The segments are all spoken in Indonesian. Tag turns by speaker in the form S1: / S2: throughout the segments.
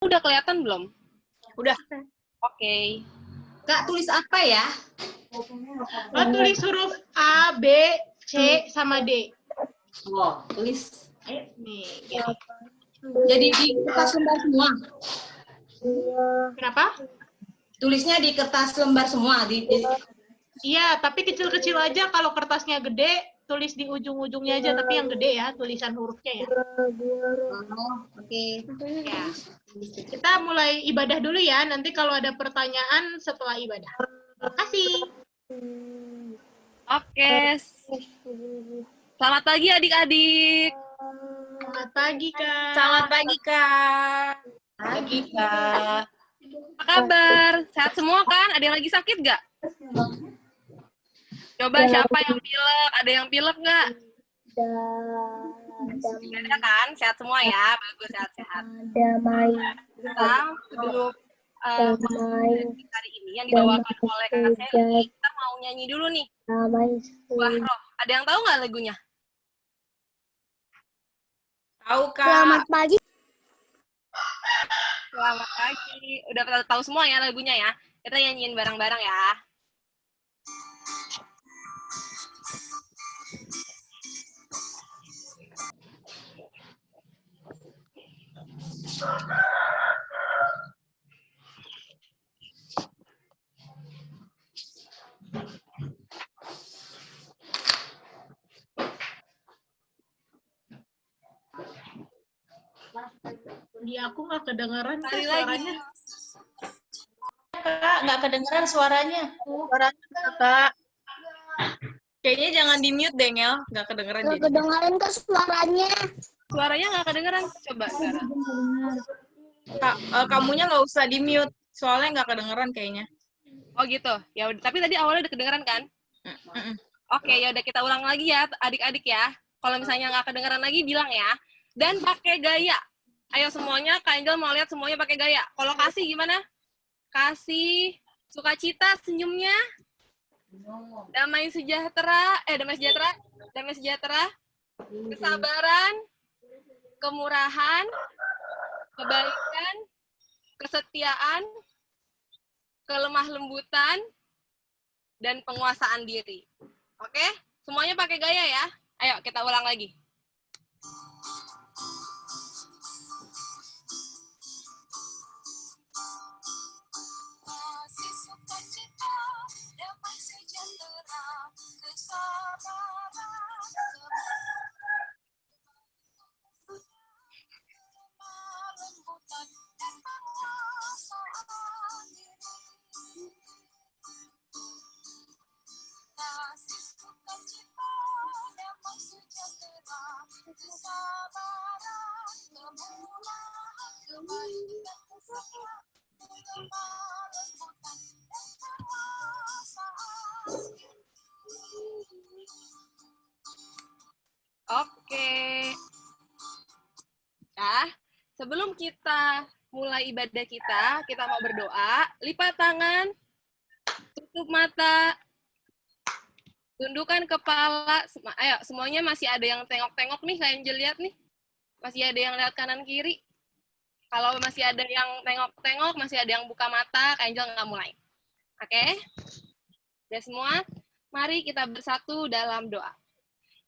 S1: Udah kelihatan belum?
S2: Udah.
S1: Oke.
S3: Kak, tulis apa ya?
S2: Oh, tulis huruf A, B, C, sama D.
S3: Oh, tulis.
S2: Nih, gitu.
S3: Jadi di kertas lembar semua.
S2: Kenapa?
S3: Tulisnya di kertas lembar semua.
S2: Iya, tapi kecil-kecil aja. Kalau kertasnya gede, tulis di ujung-ujungnya aja. Tapi yang gede ya, tulisan hurufnya ya.
S3: Oh, oke.
S2: Ya. Kita mulai ibadah dulu ya. Nanti kalau ada pertanyaan setelah ibadah. Terima kasih.
S1: Oke. Selamat pagi adik-adik.
S2: Selamat pagi, Kak.
S4: Selamat pagi, Kak.
S3: Pagi, Kak.
S1: Apa kabar? Sehat semua kan? Ada yang lagi sakit nggak? Coba siapa yang pilek? Ada yang pilek nggak? Ada kan? Sehat semua ya? Bagus, sehat-sehat. Kita sebelum hari ini yang dibawakan oleh Kak Sally, kita mau nyanyi dulu nih. Buah Roh. Ada yang tahu nggak lagunya?
S4: Tahu, Kak.
S5: Selamat pagi.
S1: Selamat pagi. Udah pada tahu semua ya lagunya ya? Kita nyanyiin bareng-bareng ya.
S2: Di aku nggak kedengeran Kak,
S1: Sekali
S2: suaranya.
S1: lagi.
S4: Kak, nggak kedengeran suaranya.
S2: Kak.
S4: Kayaknya jangan di-mute deh, Ngel. Nggak kedengeran
S5: Gak
S4: jadi.
S5: kedengaran ke suaranya.
S1: Suaranya nggak kedengeran. Coba sekarang.
S4: Kak, kamunya nggak usah di-mute. Soalnya nggak kedengeran kayaknya.
S1: Oh gitu. Ya udah. Tapi tadi awalnya udah kedengeran kan? Oke, ya udah kita ulang lagi ya, adik-adik ya. Kalau misalnya nggak kedengeran lagi, bilang ya. Dan pakai gaya. Ayo semuanya, Kak Angel mau lihat semuanya pakai gaya. Kalau kasih gimana? Kasih sukacita senyumnya. Damai sejahtera, damai sejahtera, kesabaran, kemurahan, kebaikan, kesetiaan, kelemah lembutan, dan penguasaan diri. Oke? Semuanya pakai gaya ya. Ayo kita ulang lagi.
S6: Kasih sukacita, damai sejahtera, kesabaran, kelemah lembutan, dan penguasaan diri. Kasih sukacita, damai sejahtera, kesabaran, kemurahan, kebaikan, kesetiaan, kelemah lembutan, dan penguasaan diri.
S1: Oke. Nah, sebelum kita mulai ibadah kita mau berdoa. Lipat tangan, tutup mata, tundukkan kepala. Ayo, semuanya masih ada yang tengok-tengok nih, kayak Angel lihat nih. Masih ada yang lihat kanan kiri. Kalau masih ada yang tengok-tengok, masih ada yang buka mata, kayak Angel nggak mulai. Oke? Udah semua? Mari kita bersatu dalam doa.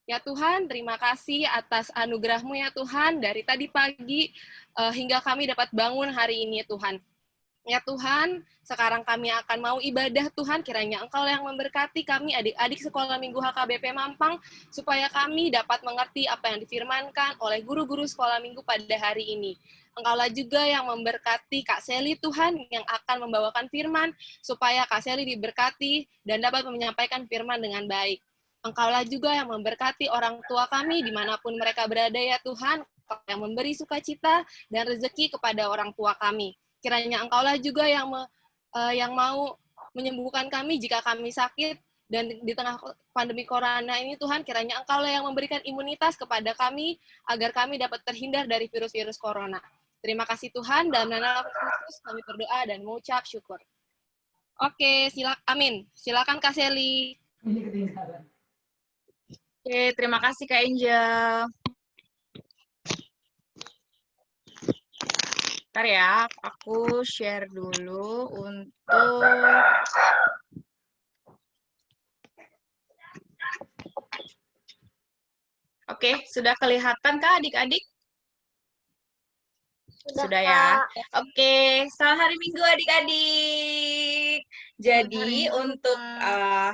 S1: Ya Tuhan, terima kasih atas anugerah-Mu ya Tuhan, dari tadi pagi hingga kami dapat bangun hari ini ya Tuhan. Ya Tuhan, sekarang kami akan mau ibadah Tuhan, kiranya Engkau yang memberkati kami adik-adik sekolah minggu HKBP Mampang, supaya kami dapat mengerti apa yang difirmankan oleh guru-guru sekolah minggu pada hari ini. Engkaulah juga yang memberkati Kak Sally Tuhan, yang akan membawakan firman, supaya Kak Sally diberkati dan dapat menyampaikan firman dengan baik. Engkaulah juga yang memberkati orang tua kami dimanapun mereka berada ya Tuhan, yang memberi sukacita dan rezeki kepada orang tua kami. Kiranya Engkaulah juga yang mau menyembuhkan kami jika kami sakit, dan di tengah pandemi corona ini Tuhan, kiranya Engkaulah yang memberikan imunitas kepada kami agar kami dapat terhindar dari virus-virus corona. Terima kasih Tuhan, dalam nama Kristus kami berdoa dan mengucap syukur. Oke, amin. Silakan Kak Sally.
S4: Oke, terima kasih Kak Angel. Ntar ya, aku share dulu untuk... Oke, sudah kelihatan kah adik-adik? Sudah ya. Oke, selamat hari Minggu adik-adik. Jadi untuk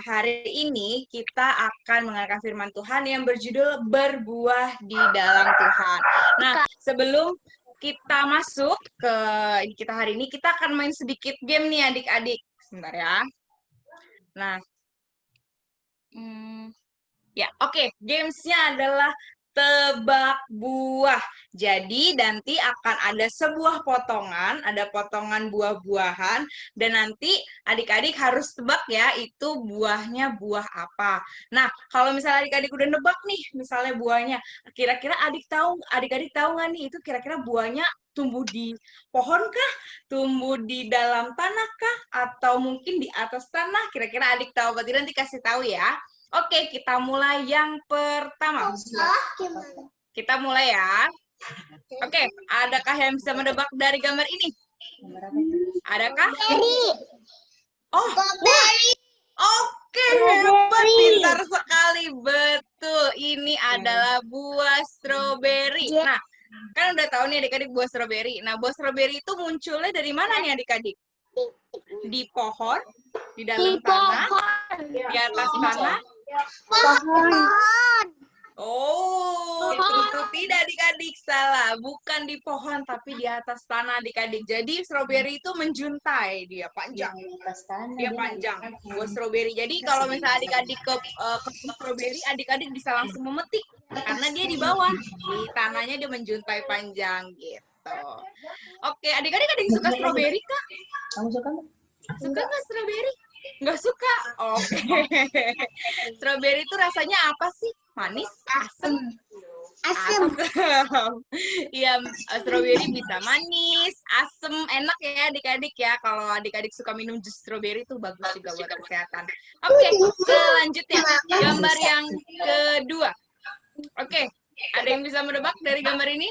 S4: hari ini kita akan mengenalkan firman Tuhan yang berjudul berbuah di dalam Tuhan. Nah, sebelum kita masuk ke kita hari ini, kita akan main sedikit game nih adik-adik. Sebentar ya. Nah, ya, oke. Gamesnya adalah tebak buah. Jadi nanti akan ada sebuah potongan, ada potongan buah-buahan, dan nanti adik-adik harus tebak ya, itu buahnya buah apa. Nah, kalau misalnya adik-adik udah nebak nih, misalnya buahnya, kira-kira adik-adik tahu nggak nih, itu kira-kira buahnya tumbuh di pohon kah, tumbuh di dalam tanah kah, atau mungkin di atas tanah? Kira-kira adik tahu, berarti nanti kasih tahu ya. Oke, kita mulai yang pertama. Kita mulai ya. Oke, adakah yang bisa menebak dari gambar ini? Adakah? Oh, oke, hebat, pintar sekali. Betul, ini adalah buah stroberi. Nah, kan udah tahu nih adik-adik buah stroberi. Nah, buah stroberi itu munculnya dari mana nih adik-adik? Di pohon, di dalam tanah, di atas tanah. Oh, tentu tidak adik-adik, salah. Bukan di pohon, tapi di atas tanah adik-adik. Jadi stroberi itu menjuntai, dia panjang. Dia panjang, buah stroberi. Jadi kalau misalnya adik-adik ke stroberi, adik-adik bisa langsung memetik. Karena dia di bawah, di tanahnya dia menjuntai panjang gitu. Oke, adik-adik ada yang suka stroberi kah?
S3: Kamu suka nggak?
S4: Suka nggak stroberi? Nggak suka? Oke. Stroberi itu rasanya apa sih? Manis? Asam? Asam. Iya, stroberi bisa manis, asam, enak ya adik-adik ya. Kalau adik-adik suka minum jus stroberi itu bagus juga buat kesehatan. Oke, selanjutnya gambar yang kedua. Oke, ada yang bisa menebak dari gambar ini?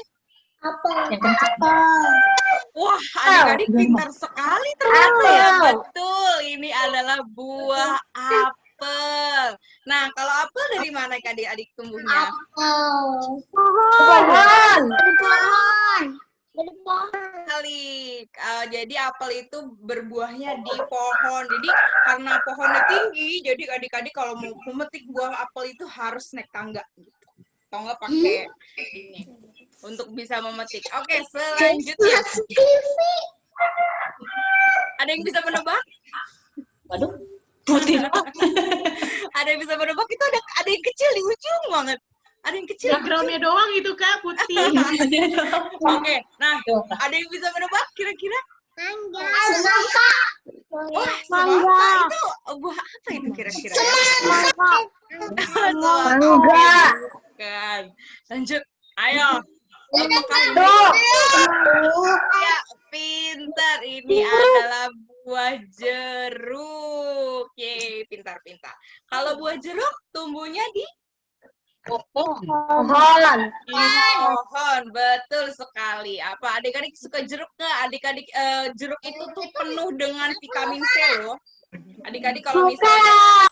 S4: Wah, adik-adik pintar sekali ternyata ya. Betul, ini adalah buah apel. Nah, kalau apel dari mana adik-adik tumbuhnya?
S5: Pohon.
S4: Jadi apel itu berbuahnya di pohon. Jadi karena pohonnya tinggi, jadi adik-adik kalau mau memetik buah apel itu harus naik tangga gitu. Atau nggak pakai ini untuk bisa memetik. Oke, selanjutnya. Ada yang bisa menebak?
S3: Waduh.
S4: Ada yang bisa menebak? Itu ada yang kecil di ujung banget. Ada yang kecil.
S2: Background-nya doang itu Kak, putih.
S4: Oke, nah ada yang bisa menebak kira-kira?
S5: Semangka.
S4: Wah, semangka itu buah apa itu kira-kira ya?
S5: Mangga.
S4: Kan. Lanjut. Ayo. Apakah ini? Ya, pintar. Ini adalah buah jeruk. Yeay, pintar-pintar. Kalau buah jeruk tumbuhnya di
S5: Pohon.
S4: pohon, betul sekali. Apa adik-adik suka jeruk nggak? Adik-adik jeruk itu tuh penuh dengan vitamin C loh. Adik-adik kalau misalnya,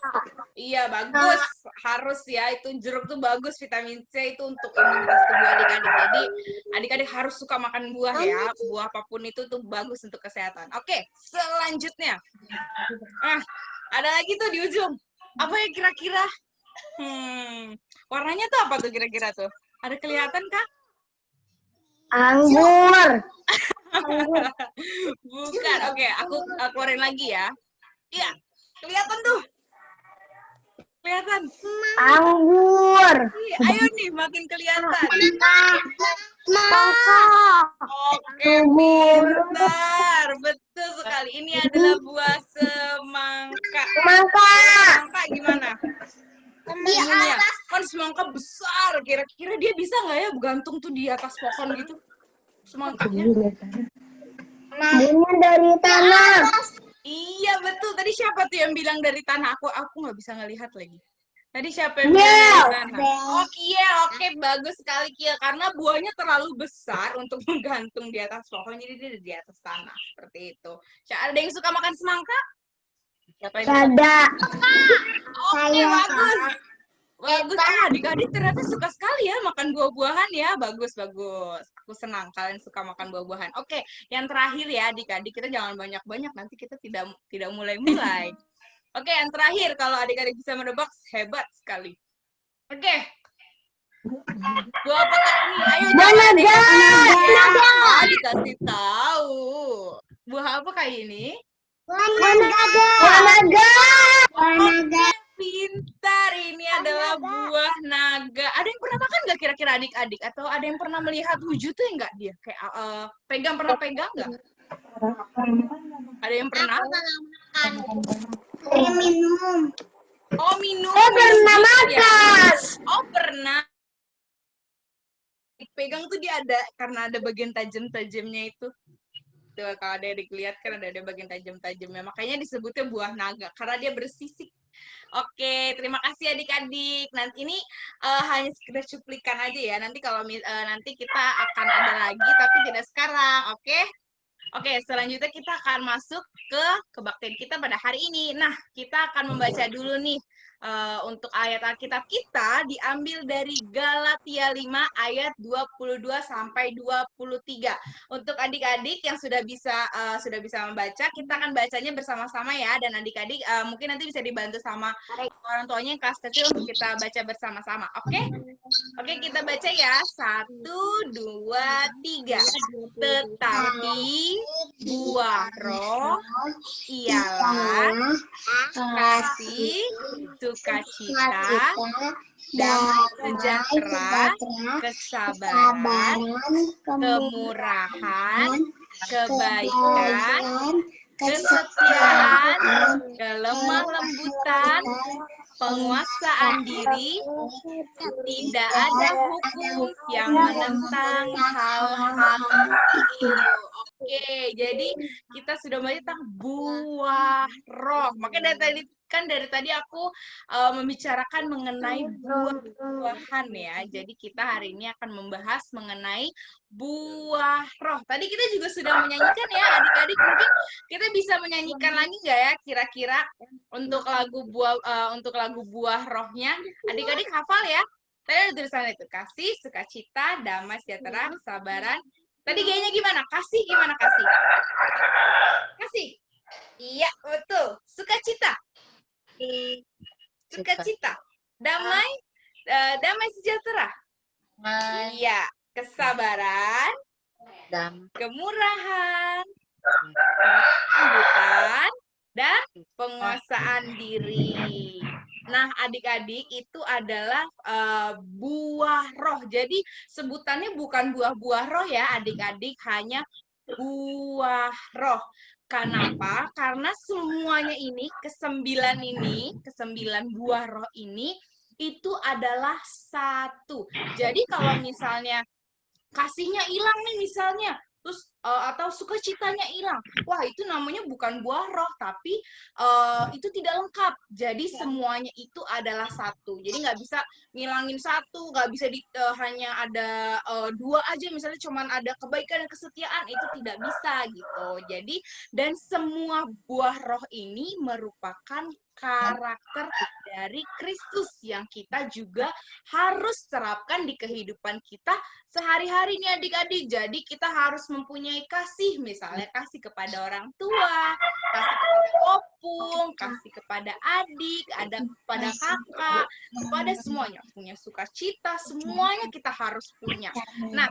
S4: iya bagus, harus ya itu jeruk tuh bagus, vitamin C itu untuk imunitas tubuh adik-adik. Jadi adik-adik harus suka makan buah ya, buah apapun itu tuh bagus untuk kesehatan. Oke, selanjutnya, ada lagi tuh di ujung. Apa yang kira-kira? Warnanya tuh apa tuh kira-kira tuh? Ada kelihatan kah?
S5: Anggur.
S4: Bukan. Oke, aku keluarin lagi ya. Iya, kelihatan tuh. Kelihatan.
S5: Anggur.
S4: Ayo nih, makin kelihatan.
S5: Semangka.
S4: Oke, pintar. Betul sekali. Ini adalah buah semangka. Semangka gimana? Ininya. Kan semangka besar. Kira-kira dia bisa nggak ya gantung tuh di atas pohon gitu? Semangkanya.
S5: Bunyinya dari tanah.
S4: Iya betul. Tadi siapa tuh yang bilang dari tanah? Aku nggak bisa ngelihat lagi. Tadi siapa yang bilang dari sana? Oh, Kiel. Oke, bagus sekali Kiel. Karena buahnya terlalu besar untuk menggantung di atas pohon, jadi dia di atas tanah. Seperti itu. Ada yang suka makan semangka? Siapa yang suka?
S5: Ada.
S4: Oke, bagus. Bagus. Adik-adik ternyata suka sekali ya makan buah-buahan ya. Bagus, bagus. Aku senang kalian suka makan buah-buahan. Oke, yang terakhir ya adik-adik, kita jangan banyak-banyak, nanti kita tidak mulai-mulai. Oke, yang terakhir, kalau adik-adik bisa menebak, hebat sekali. Oke. Buah apa kak ini? Ayo jawab. Ya, dikasih tahu. Buah apa kak ini?
S5: Naga.
S4: Pintar, ini adalah buah naga. Ada yang pernah makan nggak kira-kira adik-adik? Atau ada yang pernah melihat wujudnya nggak dia? Kayak pernah pegang nggak? Ada yang pernah?
S5: Minum.
S4: Oh, minum.
S5: Pernah makan.
S4: Oh, pernah. Pegang tuh dia ada, karena ada bagian tajam-tajamnya itu. Tuh, kalau ada yang lihat kan ada bagian tajam-tajamnya. Makanya disebutnya buah naga, karena dia bersisik. Oke, terima kasih adik-adik. Nanti ini hanya sekedar cuplikan aja ya. Nanti kalau nanti kita akan ada lagi, tapi tidak sekarang. Oke? Oke, selanjutnya kita akan masuk ke kebaktian kita pada hari ini. Nah, kita akan membaca dulu nih untuk ayat Alkitab kita diambil dari Galatia 5 ayat 22 sampai 23. Untuk adik-adik yang sudah bisa membaca, kita akan bacanya bersama-sama ya, dan adik-adik mungkin nanti bisa dibantu sama orang tuanya yang kelas kecil untuk kita baca bersama-sama. Oke? Oke, kita baca ya. 1, 2, 3. Tetapi buah roh ialah kasih, sukacita, damai sejahtera, kesabaran, kemurahan, kebaikan, kesetiaan, kelemah lembutan, penguasaan diri. Tidak ada hukum yang menentang hal-hal itu. Oke, jadi kita sudah mulai tentang buah roh. Makanya dari tadi aku membicarakan mengenai buah-buahan ya. Jadi kita hari ini akan membahas mengenai buah roh. Tadi kita juga sudah menyanyikan ya, adik-adik. Mungkin kita bisa menyanyikan lagi nggak ya, kira-kira untuk lagu buah rohnya? Adik-adik hafal ya? Tadi ada tulisan itu, kasih, sukacita, damai sejahtera, kesabaran. Tadi gayanya gimana? Kasih gimana kasih? Kasih. Iya, betul. Sukacita. Sukacita. Damai sejahtera. Iya, kesabaran. Kemurahan. Kelembutan dan penguasaan diri. Nah, adik-adik, itu adalah buah roh. Jadi, sebutannya bukan buah-buah roh ya, adik-adik, hanya buah roh. Kenapa? Karena semuanya ini, kesembilan buah roh ini, itu adalah satu. Jadi, kalau misalnya kasihnya hilang nih misalnya, terus atau sukacitanya hilang, wah itu namanya bukan buah roh, tapi itu tidak lengkap. Jadi semuanya itu adalah satu. Jadi nggak bisa ngilangin satu, nggak bisa hanya ada dua aja, misalnya cuman ada kebaikan dan kesetiaan, itu tidak bisa gitu. Jadi dan semua buah roh ini merupakan karakter dari Kristus yang kita juga harus terapkan di kehidupan kita sehari-hari nih adik-adik. Jadi kita harus mempunyai kasih, misalnya kasih kepada orang tua, kasih kepada opung, kasih kepada adik, ada kepada kakak, kepada semuanya, punya sukacita, semuanya kita harus punya. Nah,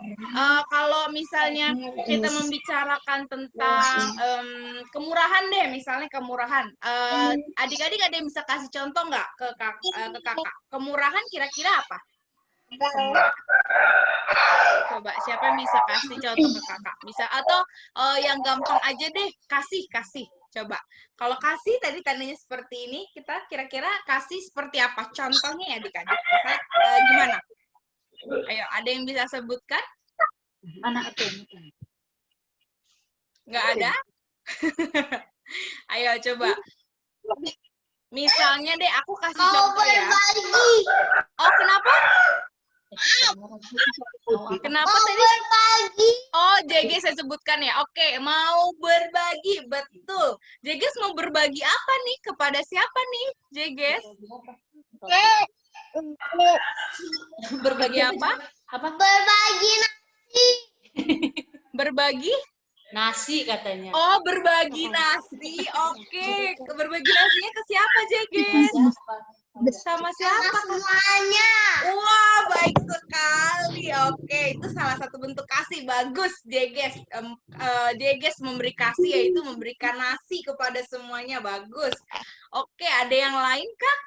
S4: kalau misalnya kita membicarakan tentang kemurahan deh, misalnya kemurahan, adik-adik ada yang bisa kasih contoh nggak ke kakak? Kemurahan kira-kira apa? Coba siapa yang bisa kasih contoh ke kakak? Bisa, atau yang gampang aja deh, kasih. Coba. Kalau kasih tadi tandanya seperti ini, kita kira-kira kasih seperti apa? Contohnya ya adik-adik. Gimana? Ayo, ada yang bisa sebutkan?
S3: Anak itu.
S4: Nggak ada? Ayo coba. Misalnya deh, aku kasih contoh ya. Oh, kenapa? Kenapa tadi? Oh, JG saya sebutkan ya. Oke, mau berbagi, betul. JG mau berbagi apa nih? Kepada siapa nih, JG? Berbagi apa?
S5: Berbagi nasi.
S4: Berbagi?
S3: Nasi katanya.
S4: Oh, berbagi nasi. Oke, berbagi nasinya ke siapa, JG? Sama siapa?
S5: Semuanya.
S4: Wah, baik sekali. Oke, itu salah satu bentuk kasih. Bagus, Jeges. Jeges memberi kasih, yaitu memberikan nasi kepada semuanya. Bagus. Oke, ada yang lain kah?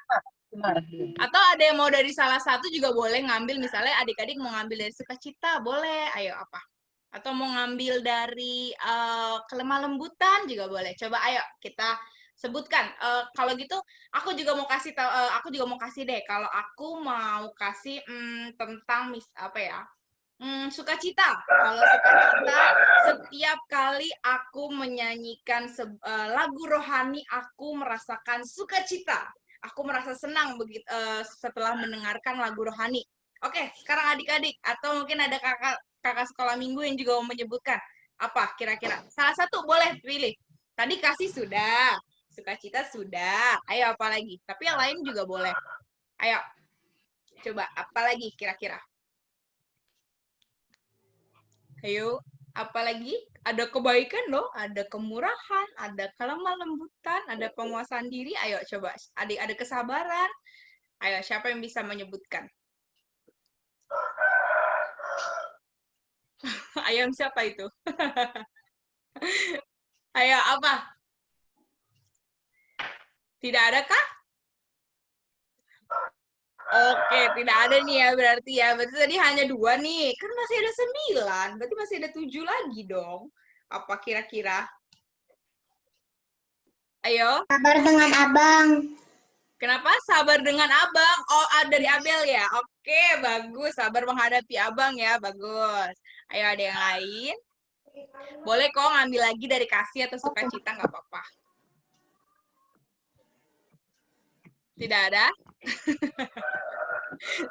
S4: Atau ada yang mau dari salah satu juga boleh ngambil. Misalnya adik-adik mau ngambil dari sukacita, boleh. Ayo, apa? Atau mau ngambil dari kelemah lembutan juga boleh. Coba ayo kita sebutkan. Kalau gitu aku juga mau kasih deh. Kalau aku mau kasih tentang sukacita. Kalau sukacita, setiap kali aku menyanyikan lagu rohani, aku merasakan sukacita. Aku merasa senang begitu setelah mendengarkan lagu rohani. Oke, sekarang adik-adik atau mungkin ada kakak sekolah minggu yang juga mau menyebutkan apa kira-kira. Salah satu boleh pilih. Tadi kasih sudah. Sukacita sudah. Ayo apa lagi? Tapi yang lain juga boleh. Ayo. Coba apa lagi kira-kira? Ayo, apa lagi? Ada kebaikan loh, ada kemurahan, ada kelemah lembutan, ada penguasaan diri. Ayo coba. Ada kesabaran. Ayo, siapa yang bisa menyebutkan? Ayam siapa itu? Ayo, apa? Tidak ada kah? Oke, tidak ada nih ya berarti ya. Berarti tadi hanya 2 nih. Kan masih ada 9. Berarti masih ada 7 lagi dong. Apa kira-kira? Ayo.
S5: Sabar dengan abang.
S4: Kenapa? Sabar dengan abang. Oh, dari Abel ya? Oke, bagus. Sabar menghadapi abang ya. Bagus. Ayo, ada yang lain? Boleh kok ngambil lagi dari kasih atau sukacita, nggak apa-apa. Tidak ada?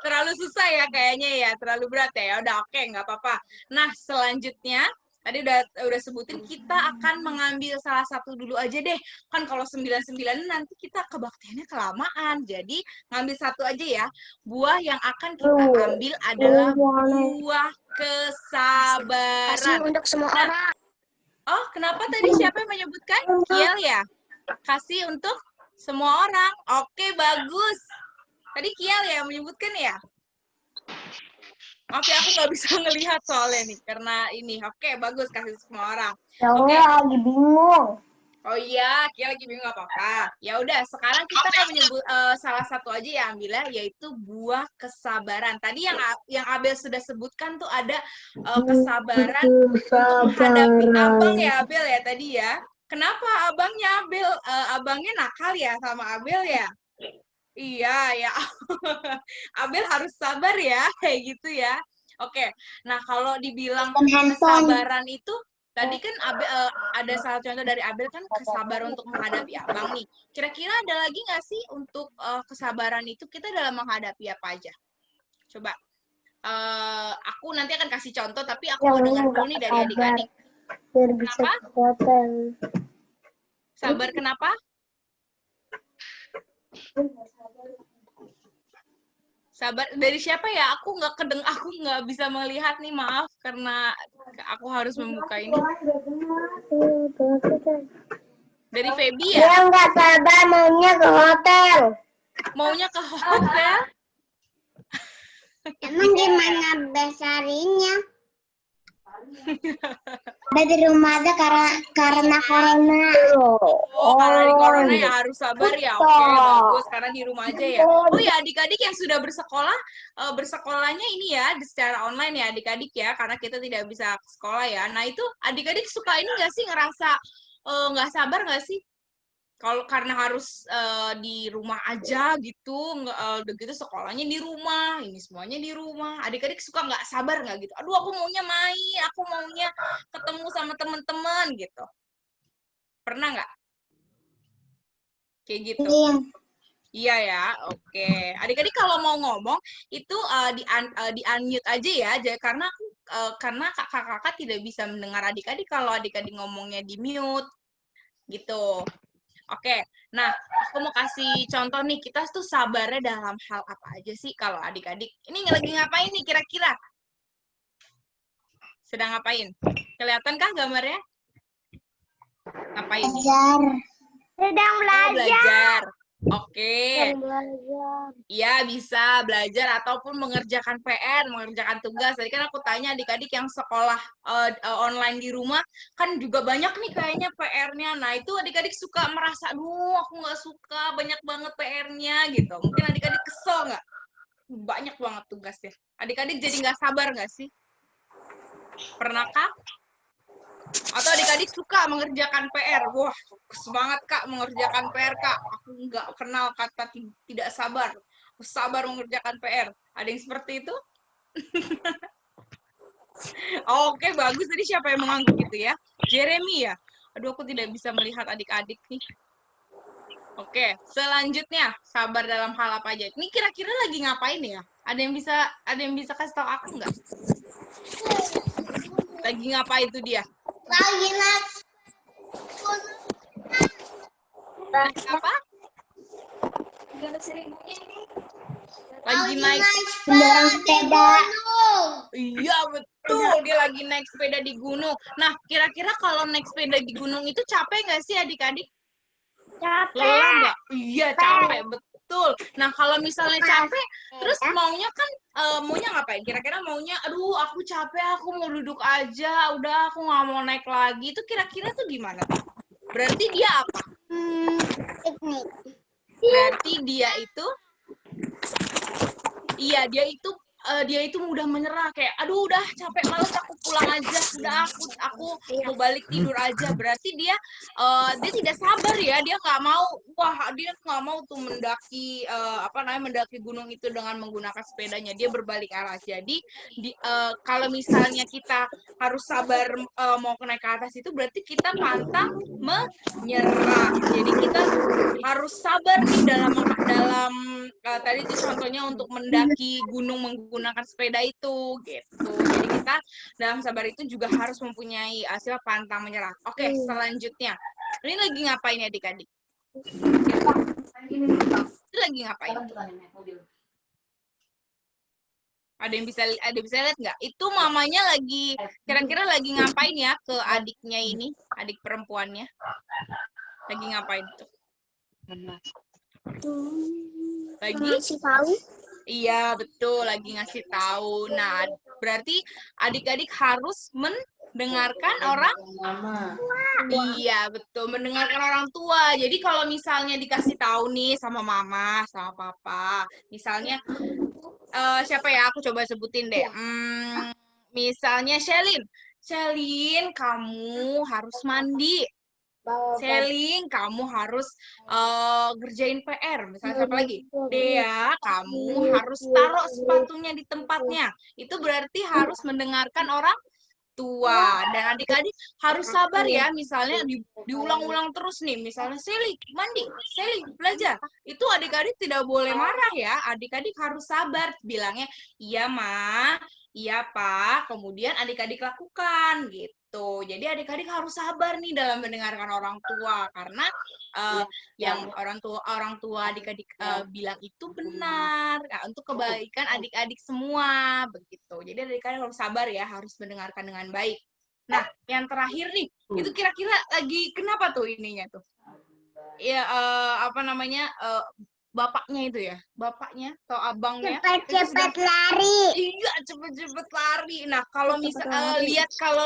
S4: Terlalu susah ya kayaknya ya, terlalu berat ya. Udah oke, nggak apa-apa. Nah, selanjutnya tadi udah sebutin kita akan mengambil salah satu dulu aja deh. Kan kalau 99 nanti kita kebaktiannya kelamaan. Jadi ngambil satu aja ya. Buah yang akan kita ambil adalah buah kesabaran.
S5: Kasih untuk semua orang.
S4: Oh, kenapa tadi siapa yang menyebutkan? Kiel ya? Kasih untuk semua orang. Oke, bagus. Tadi Kiel ya menyebutkan ya? Maaf ya, aku nggak bisa ngelihat soalnya nih. Karena ini. Oke, bagus. Kasih semua orang.
S5: Ya
S4: Oke.
S5: lagi bingung.
S4: Oh iya, Kiel lagi bingung nggak apa-apa. Ya udah, sekarang kita akan menyebut salah satu aja ya ambilnya, yaitu buah kesabaran. Tadi yang Abel sudah sebutkan tuh ada kesabaran untuk menghadapi abang ya Abel ya tadi ya. Kenapa abangnya Abel? Abangnya nakal ya sama Abel ya? Iya ya. Abel harus sabar ya, kayak gitu ya. Oke. Nah, kalau dibilang kesabaran itu tadi kan ada salah contoh dari Abel kan kesabaran untuk menghadapi abang nih. Kira-kira ada lagi nggak sih untuk kesabaran itu kita dalam menghadapi apa aja? Coba. Aku nanti akan kasih contoh, tapi aku mau dengar dulu nih dari adik-adik. Kenapa? Sabar kenapa? Sabar dari siapa ya? Aku nggak bisa melihat nih, maaf karena aku harus membuka ini. Dari Feby ya?
S5: Dia nggak sabar maunya ke hotel.
S4: Maunya ke hotel?
S5: Emang gimana besarinya? Ada di rumah aja karena corona.
S4: Oh, karena di corona ya harus sabar ya. Oke, bagus. Karena di rumah aja ya. Oh ya, adik-adik yang sudah bersekolah, bersekolahnya ini ya secara online ya adik-adik ya. Karena kita tidak bisa ke sekolah ya. Nah itu adik-adik suka ini nggak sih ngerasa nggak sabar nggak sih? Kalau karena harus di rumah aja gitu, udah gitu sekolahnya di rumah, ini semuanya di rumah. Adik-adik suka nggak sabar nggak gitu? Aduh, aku maunya main, aku maunya ketemu sama teman-teman gitu. Pernah nggak? Kayak gitu.
S5: Iya.
S4: Iya ya, oke. Adik-adik kalau mau ngomong itu di unmute aja ya, karena kakak-kakak tidak bisa mendengar adik-adik kalau adik-adik ngomongnya di mute gitu. Oke, nah aku mau kasih contoh nih, kita tuh sabarnya dalam hal apa aja sih kalau adik-adik? Ini lagi ngapain nih kira-kira? Sedang ngapain? Kelihatan kah gambarnya? Ngapain?
S5: Belajar. Sedang
S4: Oh, belajar. Oke.
S5: belajar.
S4: Iya, bisa belajar ataupun mengerjakan PR, mengerjakan tugas. Tadi kan aku tanya adik-adik yang sekolah online di rumah, kan juga banyak nih kayaknya PR-nya. Nah, itu adik-adik suka merasa, aduh, aku nggak suka, banyak banget PR-nya, gitu. Mungkin adik-adik kesel nggak? Banyak banget tugasnya. Adik-adik jadi nggak sabar nggak sih? Pernahkah? Atau adik-adik suka mengerjakan PR? Wah, semangat Kak mengerjakan PR Kak. Aku nggak kenal kata tidak sabar. Aku sabar mengerjakan PR. Ada yang seperti itu? Oke, bagus. Tadi siapa yang mengangguk gitu ya? Jeremy ya? Aduh, aku tidak bisa melihat adik-adik nih. Oke, selanjutnya sabar dalam hal apa aja? Ini kira-kira lagi ngapain ya? Ada yang bisa kasih tahu aku nggak? Lagi ngapain tuh dia?
S5: Lagi naik.
S4: Apa? Lagi naik.
S5: Sepeda.
S4: Iya, betul. Dia lagi naik sepeda di gunung. Nah, kira-kira kalau naik sepeda di gunung itu capek nggak sih adik-adik? Lelah nggak? Iya, capek. Betul. Nah, kalau misalnya capek, terus maunya kan, maunya ngapain? Kira-kira maunya, aduh, aku capek, aku mau duduk aja, udah aku nggak mau naik lagi. Itu kira-kira tuh gimana? Berarti dia apa?
S5: Piknik.
S4: Berarti dia itu, iya, dia itu mudah menyerah, kayak aduh udah capek, males, aku pulang aja, udah aku mau balik tidur aja. Berarti dia tidak sabar ya, dia nggak mau, dia nggak mau tuh mendaki mendaki gunung itu dengan menggunakan sepedanya. Dia berbalik arah. Jadi kalau misalnya kita harus sabar mau naik ke atas itu, berarti kita pantang menyerah. Jadi kita harus sabar nih dalam tadi itu contohnya untuk mendaki gunung menggunakan sepeda itu gitu. Jadi kita dalam sabar itu juga harus mempunyai sifat pantang menyerah. Oke, selanjutnya. Ini lagi ngapain ya adik-adik? Itu lagi ngapain? Ada yang bisa lihat nggak? Itu mamanya lagi kira-kira lagi ngapain ya ke adiknya ini, adik perempuannya? Lagi ngapain tuh? Lagi
S5: Ngasih tahu.
S4: Iya, betul, lagi ngasih tahu. Nah, berarti adik-adik harus mendengarkan orang Iya, betul, mendengarkan orang tua. Jadi kalau misalnya dikasih tahu nih sama mama, sama papa, misalnya siapa ya? Aku coba sebutin deh. Misalnya Shelin, kamu harus mandi. Selin, kamu harus ngerjain PR. Misalnya siapa lagi? Dea, kamu harus taruh sepatunya di tempatnya. Itu berarti harus mendengarkan orang tua. Dan adik-adik harus sabar ya. Misalnya diulang-ulang terus nih. Misalnya Selin, mandi. Selin, belajar. Itu adik-adik tidak boleh marah ya. Adik-adik harus sabar. Bilangnya, iya ma, iya pak. Kemudian adik-adik lakukan gitu. Jadi adik-adik harus sabar nih dalam mendengarkan orang tua karena yang orang tua adik-adik bilang itu benar untuk kebaikan adik-adik semua begitu. Jadi adik-adik harus sabar ya, harus mendengarkan dengan baik. Nah, yang terakhir nih, itu kira-kira lagi kenapa tuh ininya tuh? Ya bapaknya itu ya, bapaknya atau abangnya
S5: Cepet-cepet lari.
S4: iya cepet-cepet lari. Nah kalau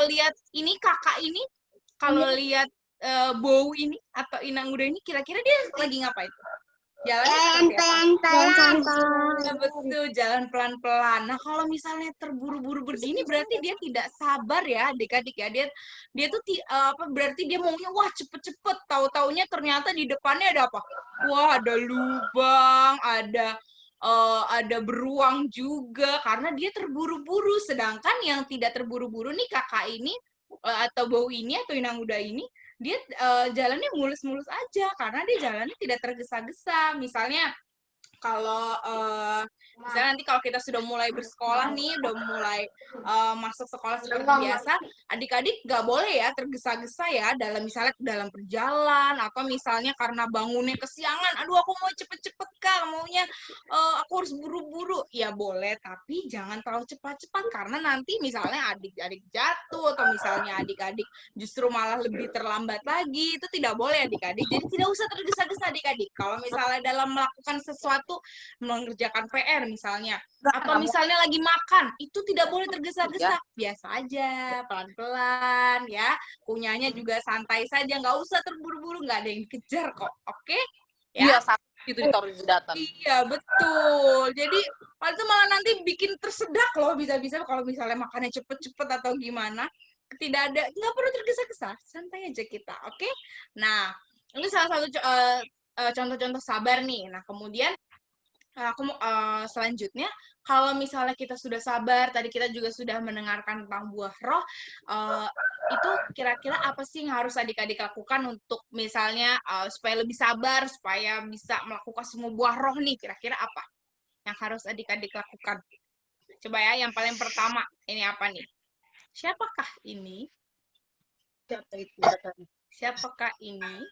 S4: lihat ini kakak ini, kalau lihat Bow ini atau Inang Uda ini, kira-kira dia lagi ngapain? Jalan
S5: pelan-pelan.
S4: betul, jalan pelan-pelan. Nah kalau misalnya terburu-buru begini, berarti dia tidak sabar ya adik-adik ya. Dia tuh berarti dia maunya wah cepet-cepet. Tahu-taunya ternyata di depannya ada apa? Wah ada lubang, ada beruang juga karena dia terburu-buru. Sedangkan yang tidak terburu-buru nih kakak ini atau Bow ini atau Inang Uda ini, dia jalannya mulus-mulus aja karena dia jalannya tidak tergesa-gesa. Misalnya kalau misalnya nanti kalau kita sudah mulai bersekolah nih, udah mulai masuk sekolah seperti biasa, adik-adik nggak boleh ya tergesa-gesa ya misalnya dalam perjalan atau misalnya karena bangunnya kesiangan, aduh aku mau cepet-cepet Kak, maunya aku harus buru-buru. Ya boleh, tapi jangan terlalu cepat-cepat karena nanti misalnya adik-adik jatuh atau misalnya adik-adik justru malah lebih terlambat lagi, itu tidak boleh adik-adik. Jadi tidak usah tergesa-gesa adik-adik. Kalau misalnya dalam melakukan sesuatu, mengerjakan PR misalnya, atau misalnya lagi makan, itu tidak boleh tergesa-gesa, biasa aja, pelan-pelan ya, kunyahnya juga santai saja, nggak usah terburu-buru, nggak ada yang dikejar kok, oke?
S7: Iya,
S4: Ya,
S7: gitu ditaruh di jidatang.
S4: iya betul. Jadi itu malah nanti bikin tersedak loh, bisa-bisa kalau misalnya makannya cepet-cepet atau gimana, nggak perlu tergesa-gesa, santai aja kita, oke? Nah, ini salah satu contoh-contoh sabar nih. Nah, kemudian aku mau selanjutnya, kalau misalnya kita sudah sabar, tadi kita juga sudah mendengarkan tentang buah roh, itu kira-kira apa sih yang harus adik-adik lakukan untuk misalnya supaya lebih sabar, supaya bisa melakukan semua buah roh nih, kira-kira apa yang harus adik-adik lakukan? Coba ya, yang paling pertama, ini apa nih? Siapakah ini? Siapakah ini?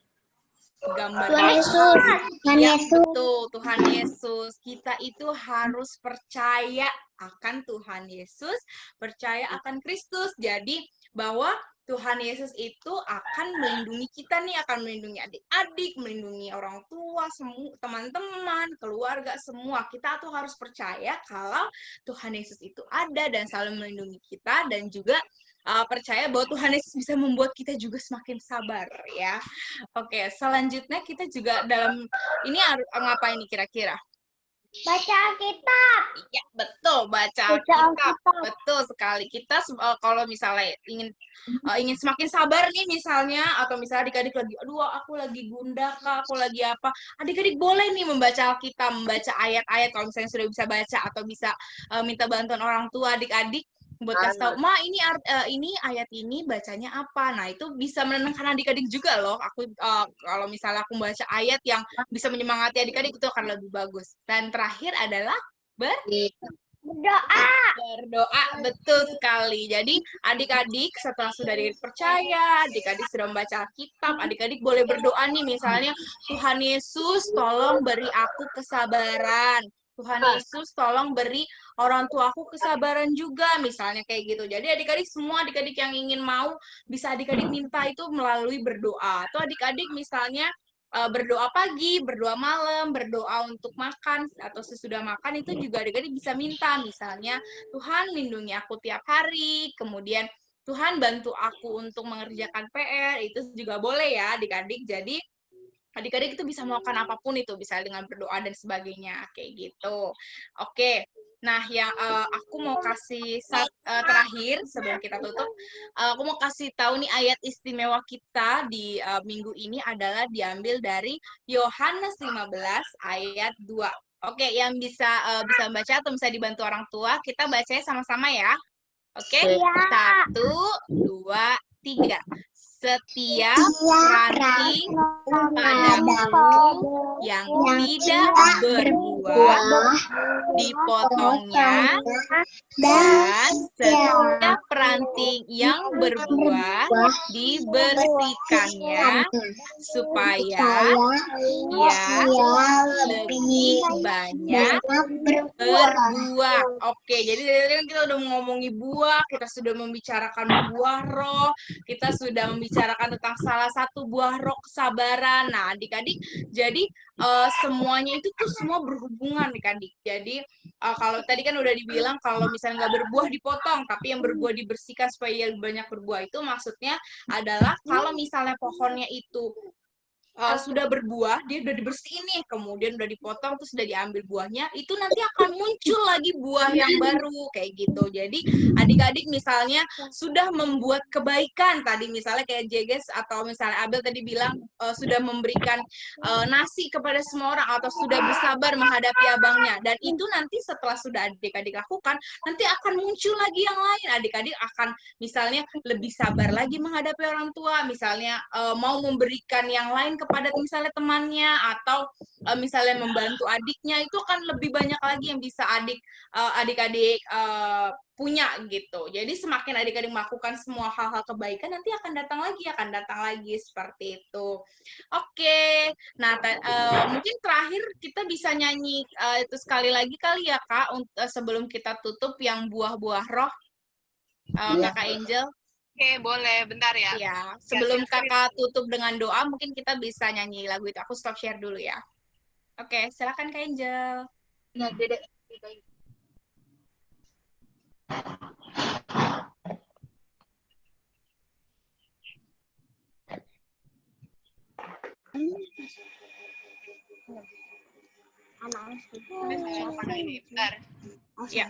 S4: Gambar
S5: Tuhan Yesus. Tuhan
S4: ya,
S5: Yesus.
S4: betul, Tuhan Yesus. Kita itu harus percaya akan Tuhan Yesus, percaya akan Kristus. Jadi bahwa Tuhan Yesus itu akan melindungi kita nih, akan melindungi adik-adik, melindungi orang tua, semua teman-teman, keluarga, semua. Kita tuh harus percaya kalau Tuhan Yesus itu ada dan selalu melindungi kita, dan juga percaya bahwa Tuhan Yesus bisa membuat kita juga semakin sabar ya. Oke, selanjutnya kita juga dalam ini ngapain nih kira-kira?
S5: Baca Alkitab.
S4: Iya, betul, baca Alkitab. Betul sekali. Kita kalau misalnya ingin semakin sabar nih misalnya, atau misalnya adik-adik lagi, aduh aku lagi gundah Kak, aku lagi apa, adik-adik boleh nih membaca Alkitab, membaca ayat-ayat kalau misalnya sudah bisa baca, atau bisa minta bantuan orang tua adik-adik buat kasih tahu, Ma ini ayat ini bacanya apa. Nah, itu bisa menenangkan adik-adik juga loh. Aku kalau misalnya aku baca ayat yang bisa menyemangati adik-adik, itu akan lebih bagus. Dan terakhir adalah berdoa, betul sekali. Jadi adik-adik setelah sudah dipercaya, adik-adik sudah membaca Alkitab, adik-adik boleh berdoa nih, misalnya Tuhan Yesus tolong beri aku kesabaran, Tuhan Yesus tolong beri orang tuaku kesabaran juga, misalnya kayak gitu. Jadi adik-adik, semua adik-adik yang ingin mau, bisa adik-adik minta itu melalui berdoa. Atau adik-adik misalnya berdoa pagi, berdoa malam, berdoa untuk makan, atau sesudah makan, itu juga adik-adik bisa minta. Misalnya, Tuhan lindungi aku tiap hari, kemudian Tuhan bantu aku untuk mengerjakan PR, itu juga boleh ya adik-adik. Jadi adik-adik itu bisa melakukan apapun itu, bisa dengan berdoa dan sebagainya, kayak gitu. Oke, nah yang aku mau kasih terakhir sebelum kita tutup, aku mau kasih tahu nih ayat istimewa kita di minggu ini adalah diambil dari Yohanes 15 ayat 2. Oke, yang bisa baca atau bisa dibantu orang tua, kita bacanya sama-sama ya. Oke, 1, 2, 3. Setiap ranting padamu yang tidak berbuah dipotongnya, dan setiap ranting yang berbuah dibersihkannya, supaya ia lebih banyak berbuah. Oke, jadi dari tadi kita udah ngomongin buah, kita sudah membicarakan buah roh, kita sudah membicarakan tentang salah satu buah roh kesabaran. Nah, adik-adik, jadi semuanya itu tuh semua berhubungan adik-adik. Jadi kalau tadi kan udah dibilang kalau misalnya nggak berbuah dipotong, tapi yang berbuah dibersihkan supaya lebih banyak berbuah, itu maksudnya adalah kalau misalnya pohonnya itu sudah berbuah, dia udah dibersihin nih, kemudian udah dipotong, terus udah diambil buahnya, itu nanti akan muncul lagi buah yang baru, kayak gitu. Jadi adik-adik misalnya sudah membuat kebaikan, tadi misalnya kayak Jeges atau misalnya Abel tadi bilang sudah memberikan nasi kepada semua orang, atau sudah bersabar menghadapi abangnya, dan itu nanti setelah sudah adik-adik lakukan, nanti akan muncul lagi yang lain. Adik-adik akan misalnya lebih sabar lagi menghadapi orang tua, misalnya mau memberikan yang lain kepada misalnya temannya, atau misalnya membantu adiknya, itu akan lebih banyak lagi yang bisa adik-adik punya gitu. Jadi semakin adik-adik melakukan semua hal-hal kebaikan, nanti akan datang lagi seperti itu. Oke, nah mungkin terakhir kita bisa nyanyi itu sekali lagi kali ya Kak, sebelum kita tutup yang buah-buah roh, Kakak Angel.
S1: Oke, boleh. Bentar ya.
S4: Ya, sebelum Kakak tutup dengan doa, mungkin kita bisa nyanyi lagu itu. Aku stop share dulu ya. Oke, silakan Kak Angel.
S3: Nah, Dedek.
S1: Bentar.
S4: Ya.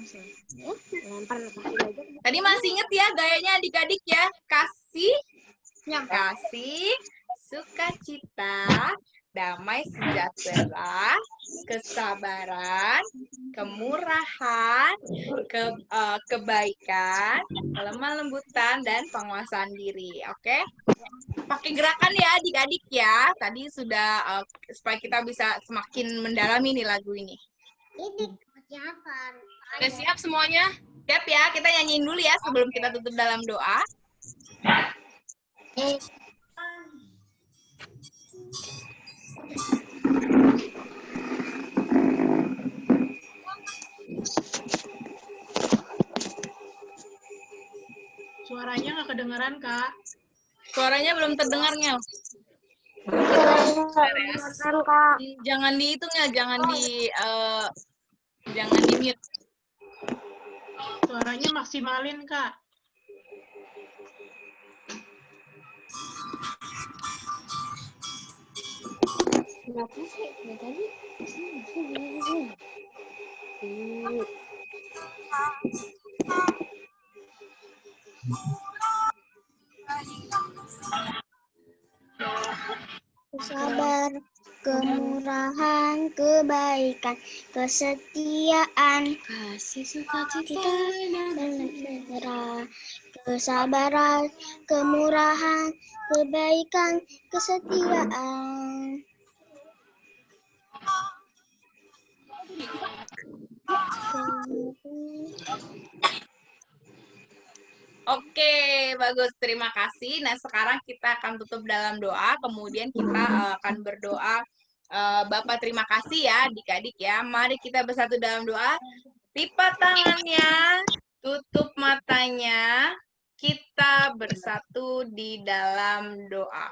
S4: Tadi masih inget ya gayanya adik-adik ya. Kasih, sukacita, damai sejahtera, kesabaran, kemurahan, kebaikan, kelemah lembutan, dan penguasaan diri. Oke? Pakai gerakan ya adik-adik ya. Tadi sudah supaya kita bisa semakin mendalami nih lagu ini.
S1: Udah siap semuanya?
S4: Siap ya, kita nyanyiin dulu ya sebelum kita tutup dalam doa.
S2: Suaranya nggak kedengeran, Kak.
S4: Suaranya belum terdengarnya. Jangan dihitung ya, jangan di mute.
S2: Suaranya maksimalin, Kak.
S5: Sabar, kemurahan, kebaikan, kesetiaan, kasih sukacita, dan sejahtera, kesabaran, kemurahan, kebaikan, kesetiaan.
S4: Oke, bagus. Terima kasih. Nah, sekarang kita akan tutup dalam doa. Kemudian kita akan berdoa. Bapak, terima kasih ya, adik-adik ya. Mari kita bersatu dalam doa. Lipat tangannya, tutup matanya. Kita bersatu di dalam doa.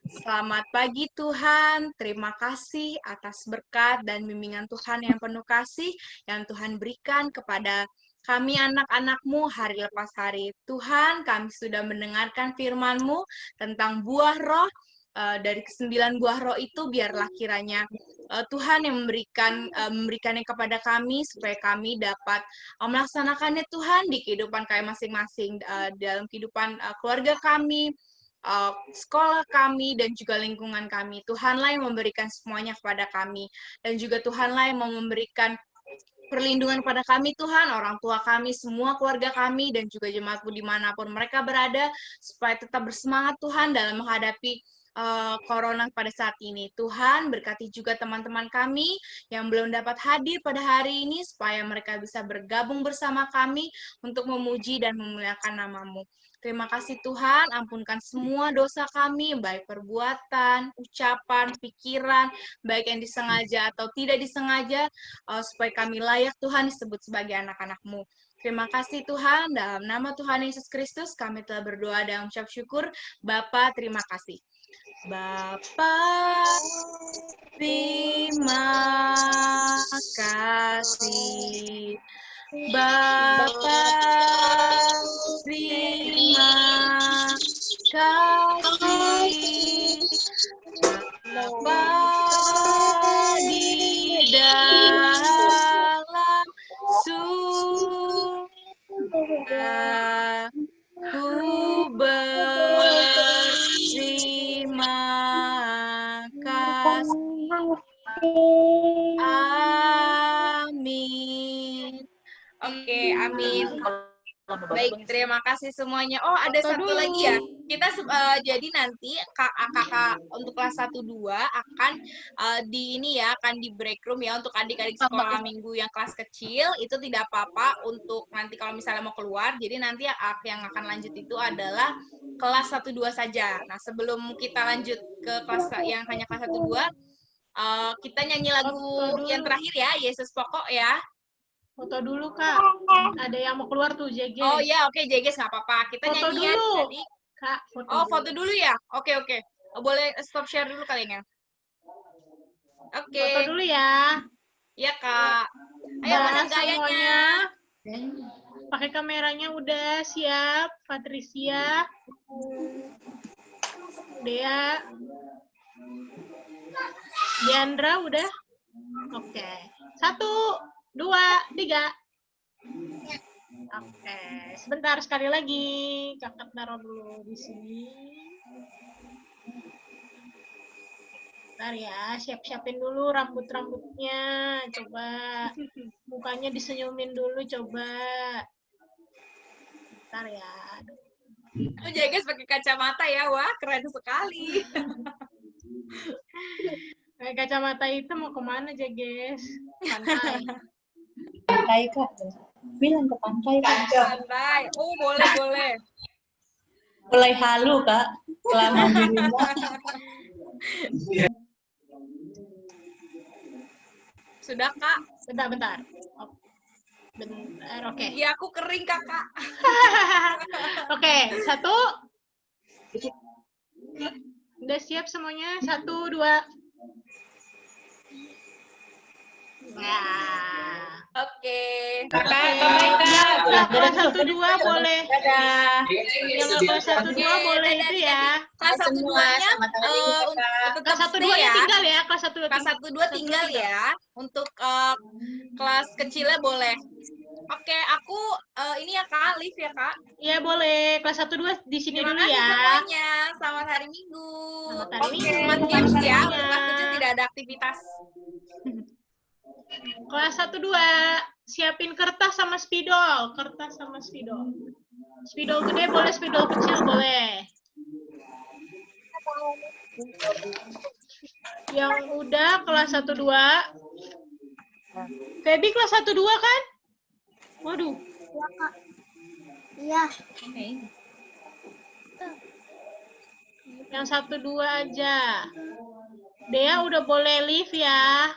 S4: Selamat pagi Tuhan, terima kasih atas berkat dan bimbingan Tuhan yang penuh kasih yang Tuhan berikan kepada kami anak-anak-Mu hari lepas hari. Tuhan, kami sudah mendengarkan firman-Mu tentang buah roh. Dari ke-9 buah roh itu biarlah kiranya Tuhan yang memberikannya kepada kami supaya kami dapat melaksanakannya Tuhan di kehidupan kami masing-masing, dalam kehidupan keluarga kami, sekolah kami, dan juga lingkungan kami. Tuhanlah yang memberikan semuanya kepada kami, dan juga Tuhanlah yang mau memberikan perlindungan pada kami Tuhan, orang tua kami, semua keluarga kami, dan juga jemaatmu dimanapun mereka berada, supaya tetap bersemangat Tuhan dalam menghadapi corona pada saat ini. Tuhan, berkati juga teman-teman kami yang belum dapat hadir pada hari ini, supaya mereka bisa bergabung bersama kami untuk memuji dan memuliakan nama-Mu. Terima kasih Tuhan, ampunkan semua dosa kami, baik perbuatan, ucapan, pikiran, baik yang disengaja atau tidak disengaja, supaya kami layak Tuhan disebut sebagai anak-anak-Mu. Terima kasih Tuhan, dalam nama Tuhan Yesus Kristus kami telah berdoa dan mengucap syukur. Bapa, terima kasih. Bapa, terima kasih. Bapa, terima kasih. Amin. Oke, amin. Baik, terima kasih semuanya. Oh, ada
S2: Foto
S4: satu
S2: dulu.
S4: lagi ya. Kita jadi nanti kakak untuk kelas 1 2 akan di ini ya, akan di break room ya untuk adik-adik sekolah minggu yang kelas kecil. Itu tidak apa-apa untuk nanti kalau misalnya mau keluar. Jadi nanti yang akan lanjut itu adalah kelas 1 2 saja. Nah, sebelum kita lanjut ke kelas yang hanya kelas 1 2, kita nyanyi lagu
S2: Foto
S4: yang
S2: dulu.
S4: terakhir ya, Yesus Pokok ya.
S2: Foto dulu, Kak. Ada yang mau keluar tuh, JG.
S4: Oh ya, oke, JGS nggak apa-apa. Kita
S2: Foto
S4: nyanyi ya,
S2: dulu.
S4: tadi.
S2: Kak, foto
S4: Oh,
S2: dulu.
S4: foto dulu ya? Oke. Boleh stop share dulu kalian ya? Oke.
S2: Foto dulu ya.
S4: Iya, Kak. Ayo, mana
S2: Mbak
S4: gayanya?
S2: semuanya. Pakai kameranya udah siap. Patricia. Dea. Diandra udah? Oke. 1, 2, 3. Oke. Sebentar sekali lagi. Kakak taruh dulu di sini. Bentar ya, siap-siapin dulu rambut-rambutnya. Coba mukanya disenyumin dulu, coba. Bentar ya.
S4: Oh, JGS pakai kacamata ya. Wah, keren sekali.
S2: Kayak kacamata itu mau kemana, Jages? Pantai.
S3: Pantai, Kak. Bilang ke pantai, Kak.
S4: Santai. Oh, boleh.
S3: Mulai halu, Kak. Selama di rumah.
S4: Sudah, Kak?
S2: Bentar. Oh, bentar, oke.
S4: Iya, aku kering, Kakak.
S2: Oke, 1. Udah siap semuanya? 1, 2. Nah.
S4: Oke.
S3: Kakak,
S2: Oke.
S3: bye, Kak.
S2: Yang kelas 1, 2 boleh.
S3: Dadah.
S2: Yang kelas 1, 2 boleh
S4: dadah,
S2: itu ya.
S4: Kelas 1 2-nya tetap
S2: Kelas 1,
S4: stay
S2: 2 nya
S4: ya.
S2: tinggal ya. Kelas 1, 2
S4: Kelas 1 2 tinggal ya. Untuk kelas kecilnya boleh. Oke, aku ini ya Kak, live ya Kak.
S2: Iya boleh. Kelas 1, 2 di sini
S4: Terima
S2: dulu
S4: kasih
S2: ya.
S4: semuanya. Selamat hari Minggu.
S2: Selamat hari
S4: Oke,
S2: Minggu.
S4: smart games ya.
S2: Semuanya.
S4: Untuk kelas kecil tidak ada aktivitas.
S2: Kelas 1, 2. Siapin kertas sama spidol. Kertas sama spidol. Spidol gede boleh, spidol kecil boleh. Yang udah kelas 1, 2. Feby kelas 1, 2 kan? Waduh.
S5: Iya.
S2: Yang 1, 2 aja. Dea udah boleh live ya.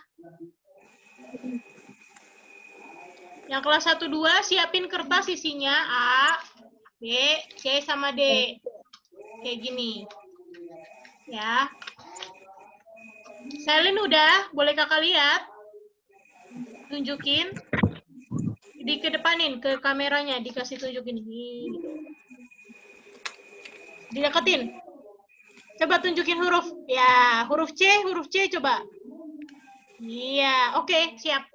S2: Yang kelas 1, 2 siapin kertas isinya A, B, C sama D. Kayak gini. Ya. Selin udah, boleh kakak lihat? Tunjukin. Dikedepanin ke kameranya, dikasih tunjukin. Gitu. Dideketin. Coba tunjukin huruf. Ya, huruf C coba. Iya, oke, siap.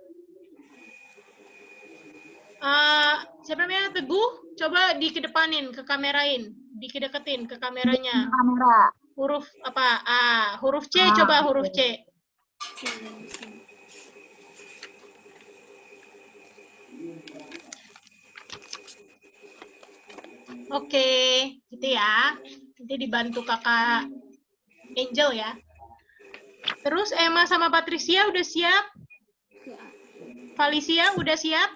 S2: Siapa namanya? Teguh, coba dikedepanin, ke kamerain. Dikedeketin ke kameranya.
S5: Kamera.
S2: Huruf apa? A. Huruf C, coba huruf C. Oke, gitu ya. Nanti dibantu kakak Angel ya. Terus Emma sama Patricia udah siap? Felicia udah siap?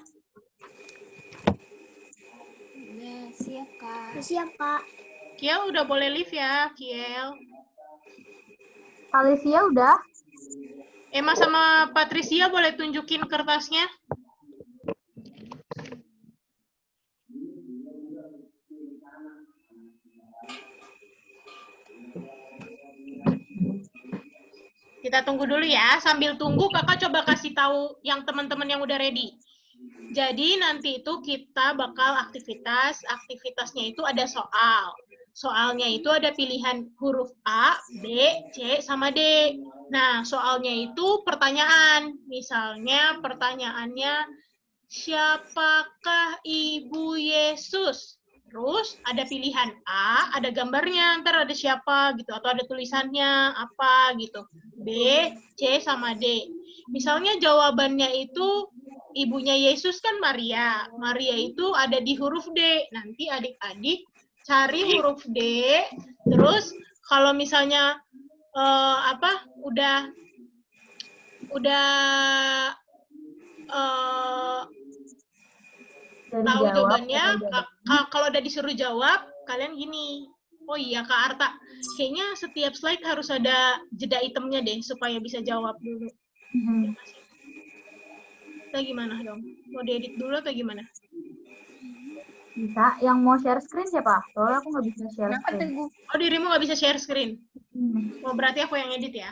S5: Udah siap, Kak. Udah siap, Kak.
S2: Kiel udah boleh live ya, Kiel.
S5: Alicia udah?
S2: Emma sama Patricia boleh tunjukin kertasnya? Kita tunggu dulu ya. Sambil tunggu, kakak coba kasih tahu yang teman-teman yang udah ready. Jadi nanti itu kita bakal aktivitasnya itu ada soal. Soalnya itu ada pilihan huruf A, B, C, sama D. Nah, soalnya itu pertanyaan. Misalnya pertanyaannya, siapakah Ibu Yesus? Terus ada pilihan A, ada gambarnya, ntar ada siapa gitu, atau ada tulisannya apa gitu. B, C, sama D. Misalnya jawabannya itu ibunya Yesus kan Maria. Maria itu ada di huruf D. Nanti adik-adik cari huruf D, terus kalau misalnya udah tahu jawabannya, kalau udah disuruh jawab, kalian gini, oh iya Kak Arta, kayaknya setiap slide harus ada jeda itemnya deh, supaya bisa jawab dulu. Kita gimana dong? Mau diedit dulu atau gimana?
S8: Bisa. Yang mau share screen siapa? Soalnya aku nggak bisa share screen.
S2: Oh, dirimu nggak bisa share screen? Oh, berarti aku yang edit ya?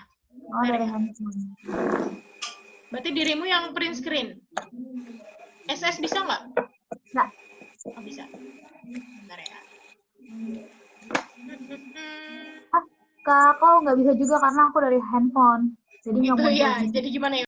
S8: Oh, dari handphone.
S2: Berarti dirimu yang print screen? SS bisa nggak?
S8: Nggak.
S2: Oh, bisa. Bentar ya.
S8: Kak, kok nggak bisa juga karena aku dari handphone. Jadi nggak
S2: Gitu
S8: mau
S2: ya,
S8: join.
S2: jadi gimana ya?